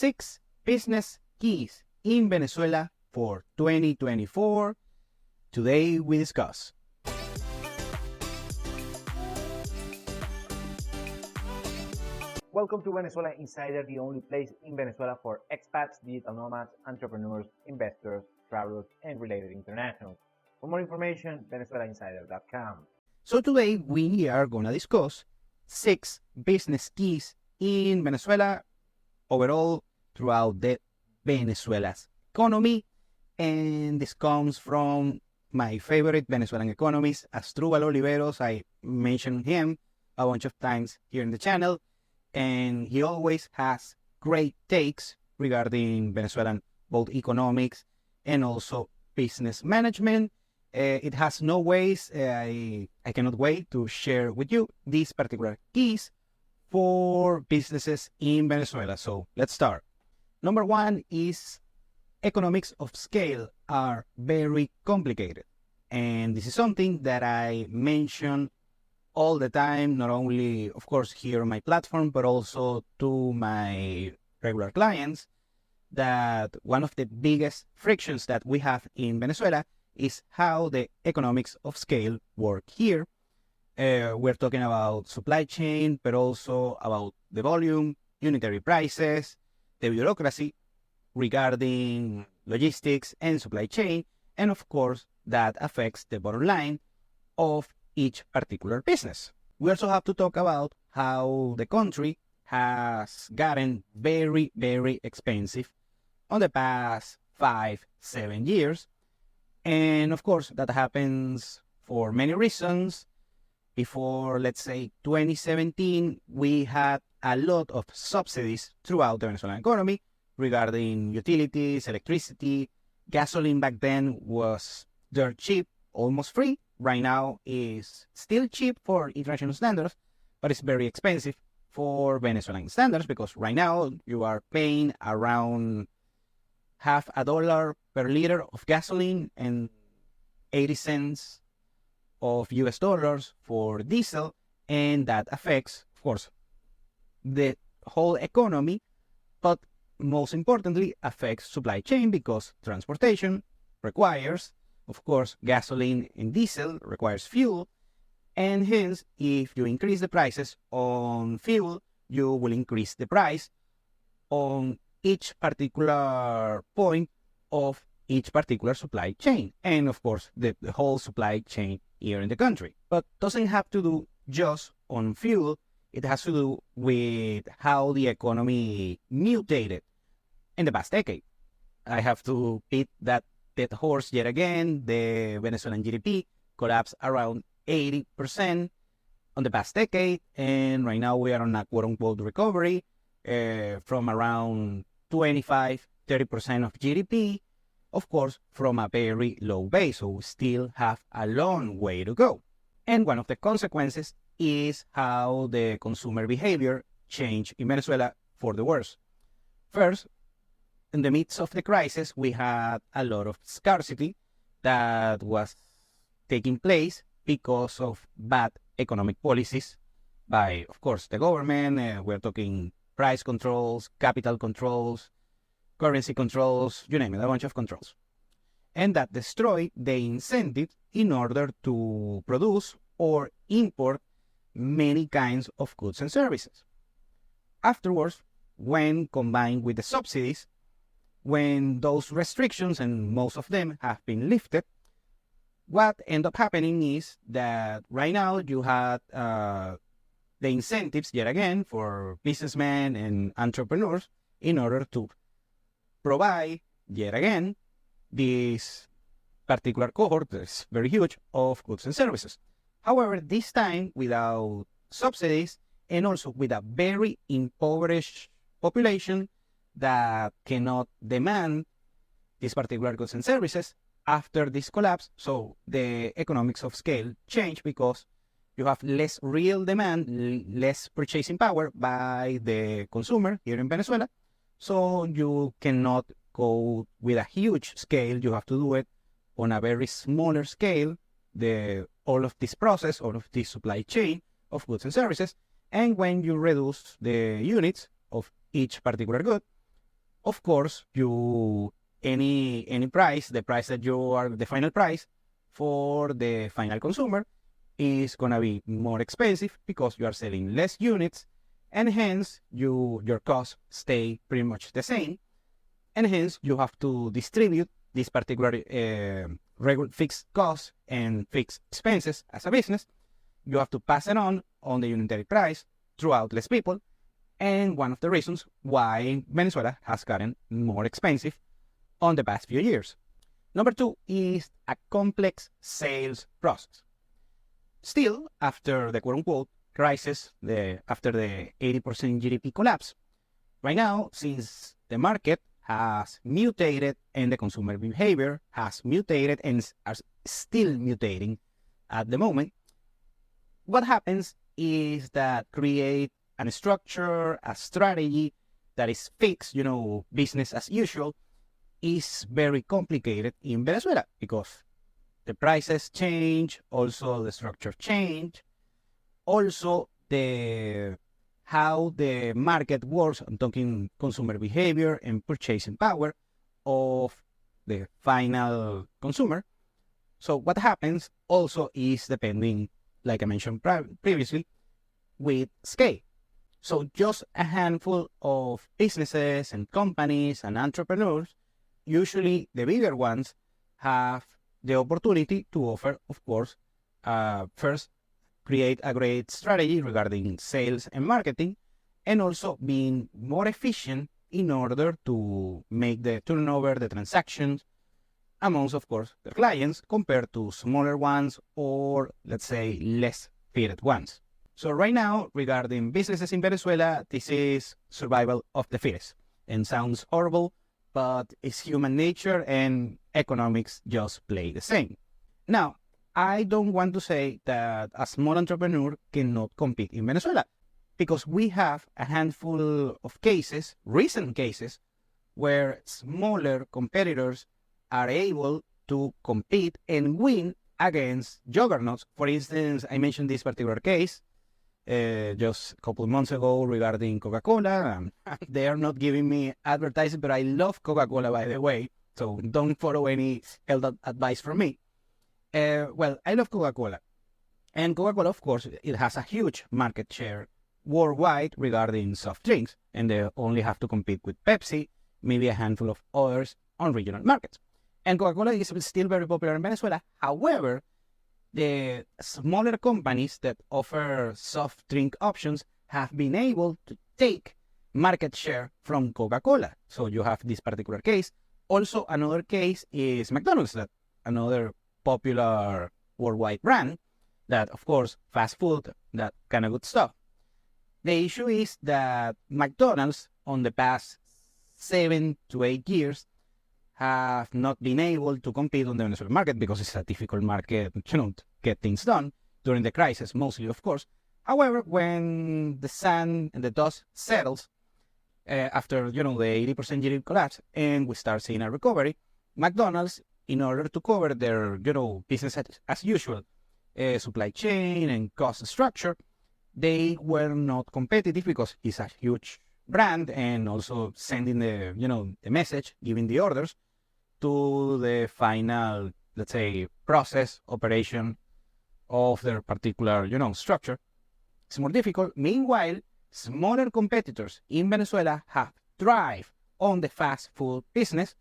6 business keys in Venezuela for 2024. Today we discuss. Welcome to Venezuela Insider, the only place in Venezuela for expats, digital nomads, entrepreneurs, investors, travelers, and related internationals. For more information, venezuelainsider.com. So today we are going to discuss 6 business keys in Venezuela overall throughout the Venezuela's economy. And this comes from my favorite Venezuelan economist, Asdrúbal Oliveros. I mentioned him a bunch of times here in the channel, and he always has great takes regarding Venezuelan both economics and also business management. It has no ways. I cannot wait to share with you these particular keys for businesses in Venezuela. So let's start. Number 1 is economics of scale are very complicated. And this is something that I mention all the time, not only, of course, here on my platform, but also to my regular clients, that one of the biggest frictions that we have in Venezuela is how the economics of scale work here. We're talking about supply chain, but also about the volume, unitary prices, the bureaucracy regarding logistics and supply chain, and of course, that affects the bottom line of each particular business. We also have to talk about how the country has gotten very, very expensive on the past 5-7 years. And of course, that happens for many reasons. Before, let's say, 2017, we had a lot of subsidies throughout the Venezuelan economy regarding utilities, electricity. Gasoline back then was dirt cheap, almost free. Right now is still cheap for international standards, but it's very expensive for Venezuelan standards because right now you are paying around $0.50 per liter of gasoline and 80 cents of US dollars for diesel, and that affects, of course, the whole economy, but most importantly affects supply chain because transportation requires, of course, gasoline and diesel requires fuel, and hence if you increase the prices on fuel, you will increase the price on each particular point of each particular supply chain, and of course the whole supply chain here in the country. But doesn't have to do just on fuel, it has to do with how the economy mutated in the past decade. I have to beat that dead horse yet again. The Venezuelan GDP collapsed around 80% on the past decade, and right now we are on a quote-unquote recovery from around 25-30% of GDP, of course, from a very low base, so we still have a long way to go. And one of the consequences is how the consumer behavior changed in Venezuela for the worse. First, in the midst of the crisis, we had a lot of scarcity that was taking place because of bad economic policies by, of course, the government. We're talking price controls, capital controls, currency controls, you name it, a bunch of controls. And that destroyed the incentive in order to produce or import many kinds of goods and services. Afterwards, when combined with the subsidies, when those restrictions, and most of them have been lifted, what ended up happening is that right now you had the incentives yet again for businessmen and entrepreneurs in order to provide yet again this particular cohort that's very huge of goods and services. However, this time without subsidies and also with a very impoverished population that cannot demand these particular goods and services after this collapse. So the economics of scale change because you have less real demand, less purchasing power by the consumer here in Venezuela. So you cannot go with a huge scale. You have to do it on a very smaller scale, all of this process, all of this supply chain of goods and services. And when you reduce the units of each particular good, of course, any price, the price that you are the final price for the final consumer is gonna be more expensive because you are selling less units, and hence your costs stay pretty much the same, and hence you have to distribute this particular regular fixed costs and fixed expenses as a business. You have to pass it on the unitary price throughout less people, and one of the reasons why Venezuela has gotten more expensive on the past few years. Number two is a complex sales process. Still, after the quote-unquote crisis, after the 80% GDP collapse, right now, since the market has mutated and the consumer behavior has mutated and are still mutating at the moment, what happens is that create a structure, a strategy that is fixed, business as usual, is very complicated in Venezuela because the prices change, also the structure change, also how the market works. I'm talking consumer behavior and purchasing power of the final consumer. So what happens also is depending, like I mentioned previously, with scale. So just a handful of businesses and companies and entrepreneurs, usually the bigger ones, have the opportunity to offer, of course, first, create a great strategy regarding sales and marketing, and also being more efficient in order to make the turnover, the transactions, amongst, of course, their clients compared to smaller ones or, let's say, less fitted ones. So right now, regarding businesses in Venezuela, this is survival of the fittest. And sounds horrible, but it's human nature and economics just play the same. Now, I don't want to say that a small entrepreneur cannot compete in Venezuela, because we have a handful of cases, recent cases, where smaller competitors are able to compete and win against juggernauts. For instance, I mentioned this particular case just a couple of months ago regarding Coca-Cola. They are not giving me advertising, but I love Coca-Cola, by the way, so don't follow any health advice from me. Well, I love Coca-Cola. And Coca-Cola, of course, it has a huge market share worldwide regarding soft drinks, and they only have to compete with Pepsi, maybe a handful of others on regional markets. And Coca-Cola is still very popular in Venezuela. However, the smaller companies that offer soft drink options have been able to take market share from Coca-Cola. So you have this particular case. Also, another case is McDonald's, that another popular worldwide brand that, of course, fast food, that kind of good stuff. The issue is that McDonald's, on the past 7 to 8 years, have not been able to compete on the Venezuelan market because it's a difficult market, to get things done during the crisis, mostly, of course. However, when the sun and the dust settles after, the 80% GDP collapse and we start seeing a recovery, McDonald's, in order to cover their, business as usual, supply chain and cost structure, they were not competitive because it's a huge brand, and also sending the message, giving the orders to the final, let's say, process operation of their particular, structure. It's more difficult. Meanwhile, smaller competitors in Venezuela have thrived on the fast food business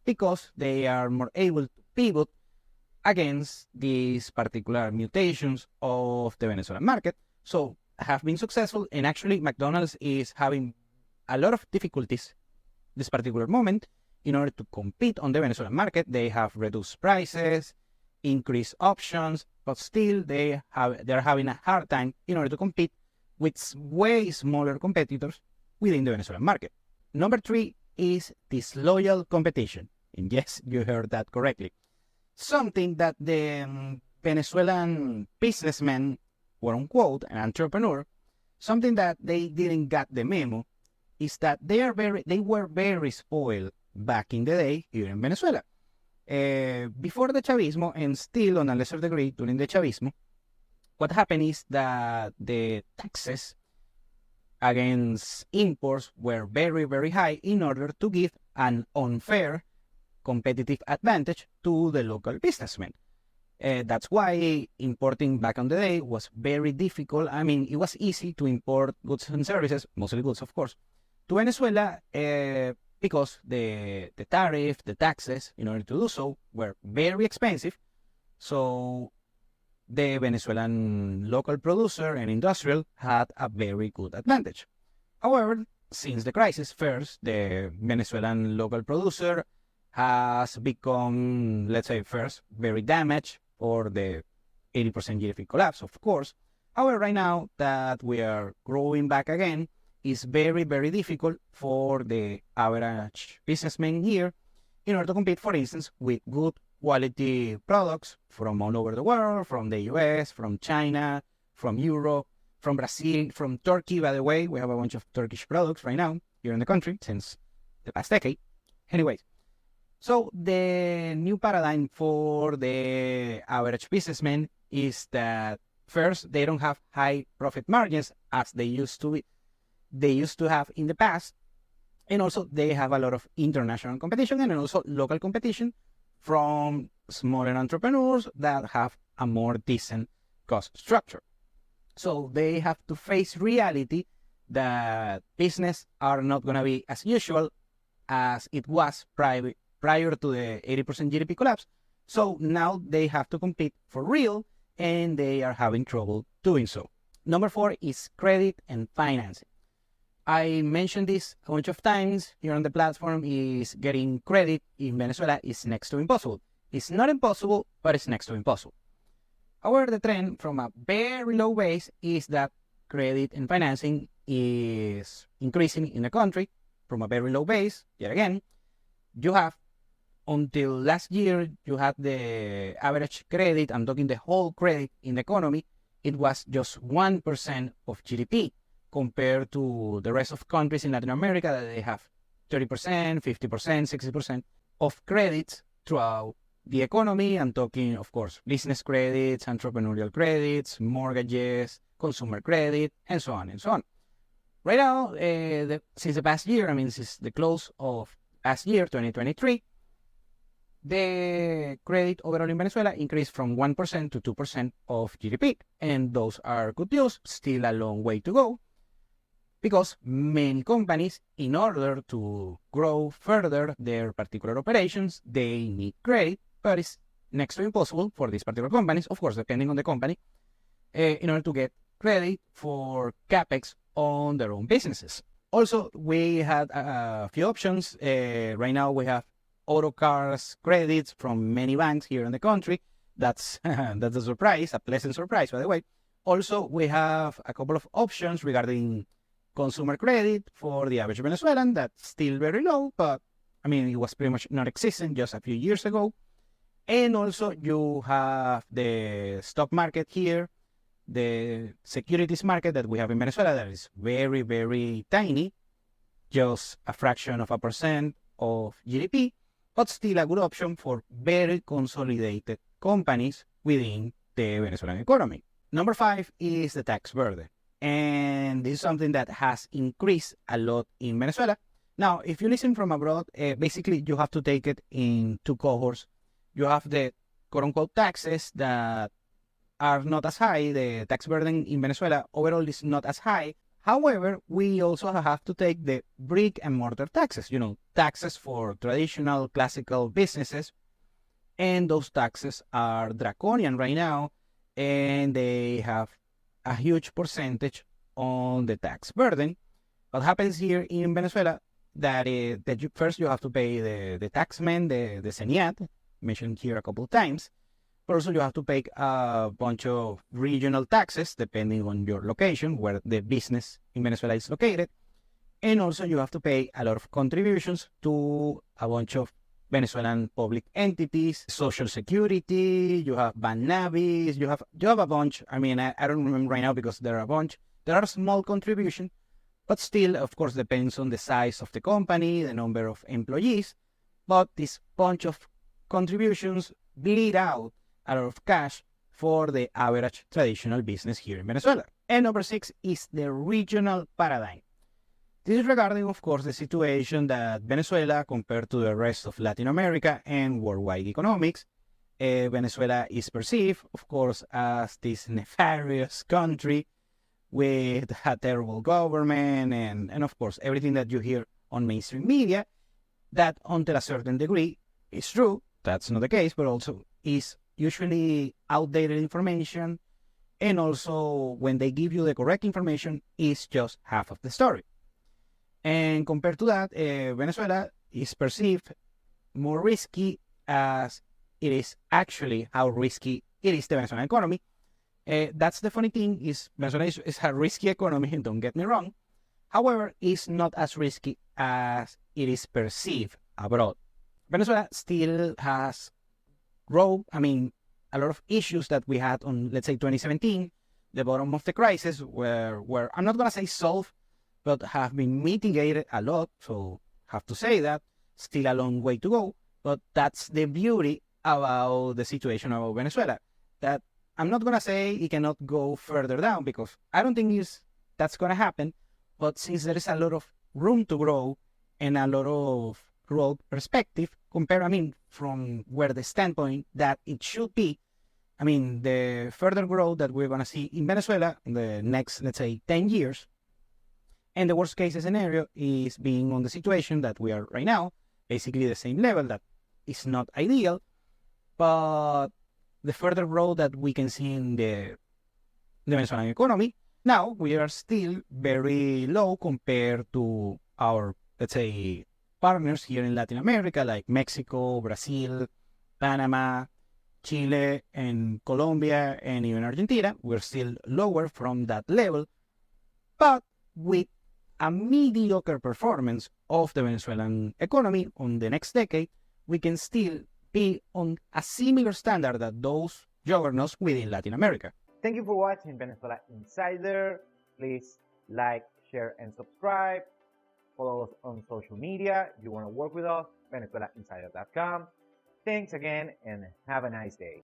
because they are more able to pivot against these particular mutations of the Venezuelan market. So have been successful, and actually McDonald's is having a lot of difficulties this particular moment in order to compete on the Venezuelan market. They have reduced prices, increased options, but still they're having a hard time in order to compete with way smaller competitors within the Venezuelan market. Number 3 is disloyal competition. And yes, you heard that correctly. Something that the Venezuelan businessmen, quote unquote, an entrepreneur, something that they didn't get the memo is that they were very spoiled back in the day here in Venezuela. Before the Chavismo, and still on a lesser degree during the Chavismo, what happened is that the taxes against imports were very, very high in order to give an unfair competitive advantage to the local businessmen. That's why importing back on the day was very difficult. I mean, it was easy to import goods and services, mostly goods, of course, to Venezuela because the tariff, the taxes, in order to do so, were very expensive. So the Venezuelan local producer and industrial had a very good advantage. However, since the crisis, first, the Venezuelan local producer has become, let's say, first, very damaged for the 80% GDP collapse, of course. However, right now that we are growing back again, it's very, very difficult for the average businessman here in order to compete, for instance, with good quality products from all over the world, from the US, from China, from Europe, from Brazil, from Turkey. By the way, we have a bunch of Turkish products right now here in the country since the past decade. Anyways, so the new paradigm for the average businessman is that first, they don't have high profit margins as they used to have in the past. And also they have a lot of international competition and also local competition from smaller entrepreneurs that have a more decent cost structure. So they have to face reality that business are not going to be as usual as it was prior to the 80% GDP collapse. So now they have to compete for real and they are having trouble doing so. Number 4 is credit and financing. I mentioned this a bunch of times here on the platform. Is getting credit in Venezuela is next to impossible. It's not impossible, but it's next to impossible. However, the trend from a very low base is that credit and financing is increasing in the country from a very low base. Yet again, you have until last year, you had the average credit, I'm talking the whole credit in the economy, it was just 1% of GDP compared to the rest of countries in Latin America that they have 30%, 50%, 60% of credits throughout the economy. I'm talking, of course, business credits, entrepreneurial credits, mortgages, consumer credit, and so on and so on. Right now, since the past year, I mean, since the close of last year, 2023, the credit overall in Venezuela increased from 1% to 2% of GDP. And those are good news, still a long way to go. Because many companies, in order to grow further their particular operations, they need credit, but it's next to impossible for these particular companies, of course, depending on the company, in order to get credit for capex on their own businesses. Also, we had a few options. Right now, we have auto cars credits from many banks here in the country. That's a surprise, a pleasant surprise, by the way. Also, we have a couple of options regarding consumer credit for the average Venezuelan. That's still very low, but I mean, it was pretty much not existing just a few years ago. And also, you have the stock market here, the securities market that we have in Venezuela that is very, very tiny, just a fraction of a percent of GDP, but still a good option for very consolidated companies within the Venezuelan economy. Number 5 is the tax burden. And this is something that has increased a lot in Venezuela. Now, if you listen from abroad, basically you have to take it in two cohorts. You have the quote-unquote taxes that are not as high. The tax burden in Venezuela overall is not as high. However, we also have to take the brick and mortar taxes, taxes for traditional classical businesses. And those taxes are draconian right now, and they have a huge percentage on the tax burden. What happens here in Venezuela that first you have to pay the taxman, the CENIAT, mentioned here a couple of times. But also you have to pay a bunch of regional taxes depending on your location, where the business in Venezuela is located. And also you have to pay a lot of contributions to a bunch of Venezuelan public entities, Social Security, you have Bannavis, you have a bunch. I mean, I don't remember right now because there are a bunch. There are small contributions, but still, of course, depends on the size of the company, the number of employees. But this bunch of contributions bleed out a lot of cash for the average traditional business here in Venezuela. And number 6 is the regional paradigm. This is regarding, of course, the situation that Venezuela, compared to the rest of Latin America and worldwide economics, Venezuela is perceived, of course, as this nefarious country with a terrible government and of course, everything that you hear on mainstream media, that until a certain degree is true. That's not the case, but also is usually outdated information. And also, when they give you the correct information, is just half of the story. And compared to that, Venezuela is perceived more risky as it is actually how risky it is the Venezuelan economy. That's the funny thing is Venezuela is a risky economy, don't get me wrong. However, it's not as risky as it is perceived abroad. Venezuela still has a lot of issues that we had on, let's say, 2017, the bottom of the crisis, where I'm not going to say solved, but have been mitigated a lot. So have to say that still a long way to go. But that's the beauty about the situation of Venezuela, that I'm not going to say it cannot go further down, because I don't think that's going to happen. But since there is a lot of room to grow and a lot of growth perspective, from where the standpoint that it should be, the further growth that we're going to see in Venezuela in the next, let's say, 10 years, and the worst case scenario is being on the situation that we are right now, basically the same level. That is not ideal, but the further growth that we can see in the Venezuelan economy, now we are still very low compared to our, let's say, partners here in Latin America, like Mexico, Brazil, Panama, Chile, and Colombia, and even Argentina. We're still lower from that level, but with a mediocre performance of the Venezuelan economy on the next decade, we can still be on a similar standard that those governors within Latin America. Thank you for watching Venezuela Insider. Please like, share, and subscribe. Follow us on social media. If you want to work with us, VenezuelaInsider.com. Thanks again and have a nice day.